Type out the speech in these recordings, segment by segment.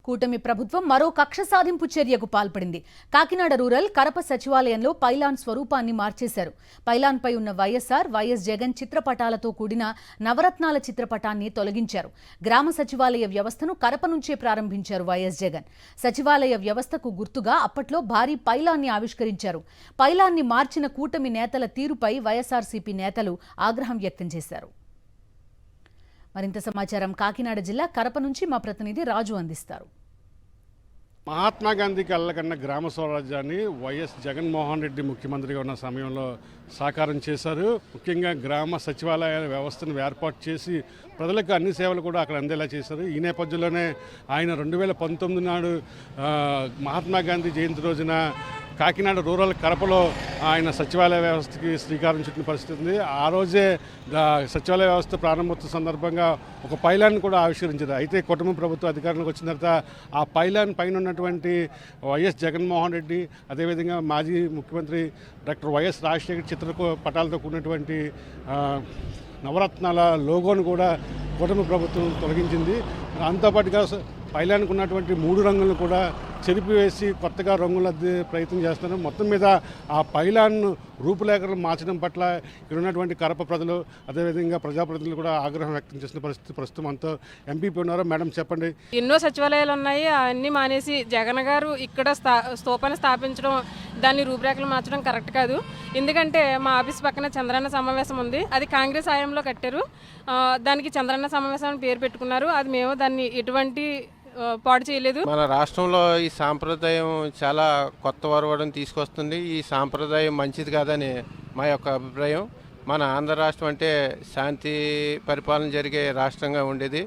కూటమి ప్రభుత్వం మరో కక్ష సాధింపు చర్యకు పాల్పడింది. కాకినాడ రూరల్ కరప సచివాలయంలో పైలాన్ స్వరూపాన్ని మార్చేశారు. పైలాన్పై ఉన్న వైఎస్ జగన్ చిత్రపటాలతో కూడిన నవరత్నాల చిత్రపటాన్ని తొలగించారు. గ్రామ సచివాలయ వ్యవస్థను కరప నుంచే ప్రారంభించారు వైఎస్ జగన్. సచివాలయ వ్యవస్థకు గుర్తుగా అప్పట్లో భారీ పైలాన్ని ఆవిష్కరించారు. పైలాన్ని మార్చిన కూటమి నేతల తీరుపై వైఎస్ఆర్సీపీ నేతలు ఆగ్రహం వ్యక్తం చేశారు. మరింత సమాచారం కాకినాడ జిల్లా కరప నుంచి మా ప్రతినిధి రాజు అందిస్తారు. మహాత్మా గాంధీకి అల్లకన్న గ్రామ స్వరాజ్యాన్ని వైఎస్ జగన్మోహన్ రెడ్డి ముఖ్యమంత్రిగా ఉన్న సమయంలో సాకారం చేశారు. ముఖ్యంగా గ్రామ సచివాలయాల వ్యవస్థను ఏర్పాటు చేసి ప్రజలకు అన్ని సేవలు కూడా అక్కడ అందేలా చేశారు. ఈ నేపథ్యంలోనే ఆయన 2019 నాడు మహాత్మా గాంధీ జయంతి రోజున కాకినాడ రూరల్ కరపలో ఆయన సచివాలయ వ్యవస్థకి శ్రీకారం చుట్టిన పరిస్థితి ఉంది. ఆ రోజే సచివాలయ వ్యవస్థ ప్రారంభోత్సవ సందర్భంగా ఒక పైలాన్ కూడా ఆవిష్కరించారు. అయితే కుటుంబ ప్రభుత్వం అధికారంలోకి వచ్చిన తర్వాత ఆ పైలాన్ పైన ఉన్నటువంటి వైఎస్ జగన్మోహన్ రెడ్డి, అదేవిధంగా మాజీ ముఖ్యమంత్రి డాక్టర్ వైఎస్ రాజశేఖర్ పటాలతో కూడినటువంటి నవరత్నాల లోగోను కూడా కుటుంబ ప్రభుత్వం తొలగించింది. దాంతోపాటుగా పైలాన్కు ఉన్నటువంటి 3 రంగులను కూడా చెరిపివేసి కొత్తగా రంగులద్దే ప్రయత్నం చేస్తున్నారు. మొత్తం మీద ఆ పైలాన్ రూపురేఖలు మార్చడం పట్ల ఇక్కడ ఉన్నటువంటి కరప ప్రజలు, అదేవిధంగా ప్రజాప్రతినిధులు కూడా ఆగ్రహం వ్యక్తం చేసిన పరిస్థితి ప్రస్తుతం అంతా. ఎంపీపీ ఉన్నారు, మేడం చెప్పండి. ఎన్నో సచివాలయాలు ఉన్నాయి, అవన్నీ మానేసి జగన్ గారు ఇక్కడ స్తూపాన్ని స్థాపించడం, దాన్ని రూపురేఖలు మార్చడం కరెక్ట్ కాదు. ఎందుకంటే మా ఆఫీస్ పక్కన చంద్రన్న సమావేశం ఉంది, అది కాంగ్రెస్ హయాంలో కట్టారు. దానికి చంద్రన్న సమావేశం అని పేరు పెట్టుకున్నారు. అది మేము దాన్ని ఎటువంటి పాడు చేయలేదు. మన రాష్ట్రంలో ఈ సాంప్రదాయం చాలా కొత్త వరవడం తీసుకొస్తుంది. ఈ సాంప్రదాయం మంచిది కాదని మా యొక్క అభిప్రాయం. మన ఆంధ్ర రాష్ట్రం అంటే శాంతి పరిపాలన జరిగే రాష్ట్రంగా ఉండేది.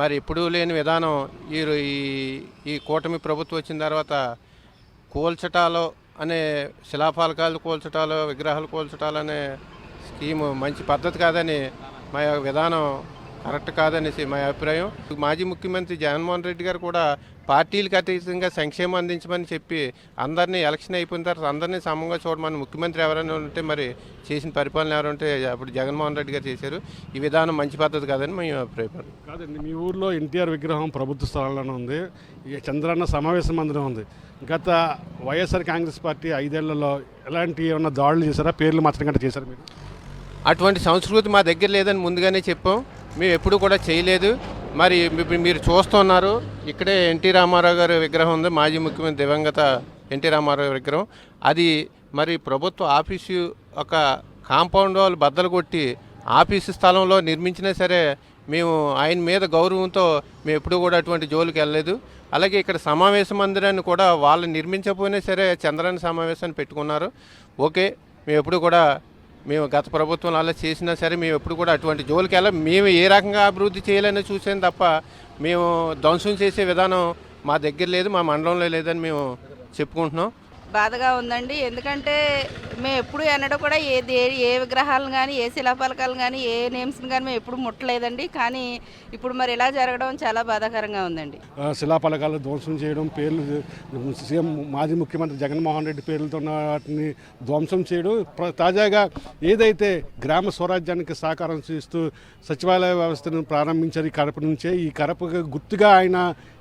మరి ఎప్పుడూ లేని విధానం ఈ కూటమి ప్రభుత్వం వచ్చిన తర్వాత కూల్చటాలు అనే శిలాఫలకాలు కూల్చటాలు, విగ్రహాలు కూల్చటాలు అనే స్కీము మంచి పద్ధతి కాదని మా యొక్క విధానం కరెక్ట్ కాదనేసి మా అభిప్రాయం. మాజీ ముఖ్యమంత్రి జగన్మోహన్ రెడ్డి గారు కూడా పార్టీలకు అతీతంగా సంక్షేమం అందించమని చెప్పి అందరినీ ఎలక్షన్ అయిపోయిన తర్వాత అందరినీ సమంగా చూడమని ముఖ్యమంత్రి ఎవరైనా ఉంటే మరి చేసిన పరిపాలన ఎవరంటే అప్పుడు జగన్మోహన్ రెడ్డి గారు చేశారు. ఈ విధానం మంచి పద్ధతి కాదని మేము అభిప్రాయపడతాం. కాదండి, మీ ఊర్లో ఎన్టీఆర్ విగ్రహం ప్రభుత్వ స్థలంలోనే ఉంది, ఈ చంద్రన్న సమావేశ మందిరం ఉంది. గత వైఎస్ఆర్ కాంగ్రెస్ పార్టీ 5 ఏళ్లలో ఎలాంటి ఏమన్నా దాడులు చేశారా? పేర్లు మార్చడం కంటే చేశారు మీరు? అటువంటి సంస్కృతి మా దగ్గర లేదని ముందుగానే చెప్పాం. మేము ఎప్పుడు కూడా చేయలేదు. మరి మీరు చూస్తున్నారు, ఇక్కడే ఎన్టీ రామారావు గారి విగ్రహం ఉంది, మాజీ ముఖ్యమంత్రి దివంగత ఎన్టీ రామారావు విగ్రహం. అది మరి ప్రభుత్వ ఆఫీసు ఒక కాంపౌండ్ వాళ్ళు బద్దలు కొట్టి ఆఫీసు స్థలంలో నిర్మించినా సరే మేము ఆయన మీద గౌరవంతో మేము ఎప్పుడు కూడా అటువంటి జోలికి వెళ్ళలేదు. అలాగే ఇక్కడ సమావేశ మందిరాన్ని కూడా వాళ్ళు నిర్మించకపోయినా సరే చంద్రాన్ని సమావేశాన్ని పెట్టుకున్నారు. ఓకే, మేము ఎప్పుడు కూడా గత ప్రభుత్వం అలా చేసినా సరే మేము ఎప్పుడు కూడా అటువంటి జోలికి వెళ్ళాం. మేము ఏ రకంగా అభివృద్ధి చేయాలని చూసాను తప్ప మేము ధ్వంసం చేసే విధానం మా దగ్గర లేదు, మా మండలంలో లేదని మేము చెప్పుకుంటున్నాం. బాధగా ఉందండి. ఎందుకంటే మేము ఎప్పుడు ఎన్నడూ కూడా ఏ విగ్రహాలను కానీ, ఏ శిలాఫలకాలు కానీ, ఏ నేమ్స్ని కానీ మేము ఎప్పుడు ముట్టలేదండి. కానీ ఇప్పుడు మరి ఇలా జరగడం చాలా బాధాకరంగా ఉందండి. శిలాఫలకాలు ధ్వంసం చేయడం, పేర్లు సీఎం మాజీ ముఖ్యమంత్రి జగన్మోహన్ రెడ్డి పేర్లతో వాటిని ధ్వంసం చేయడం, తాజాగా ఏదైతే గ్రామ స్వరాజ్యానికి సహకారం చేస్తూ సచివాలయ వ్యవస్థను ప్రారంభించారు ఈ కరప నుంచే, ఈ కరపకు గుర్తుగా ఆయన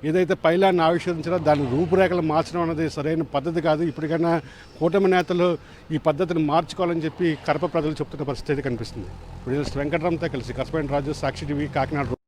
ఏదైతే పైలాన్ని ఆవిష్కరించారో దాని రూపురేఖలు మార్చడం అనేది సరైన పద్ధతి కాదు. ఇప్పటికైనా కూటమి నేతలు ఈ పద్ధతిని మార్చుకోవాలని చెప్పి కరప ప్రజలు చెప్తున్న పరిస్థితి కనిపిస్తుంది. వెంకటరామ్తో కలిసి కరస్పాండెంట్ రాజు, సాక్షి టీవీ, కాకినాడ.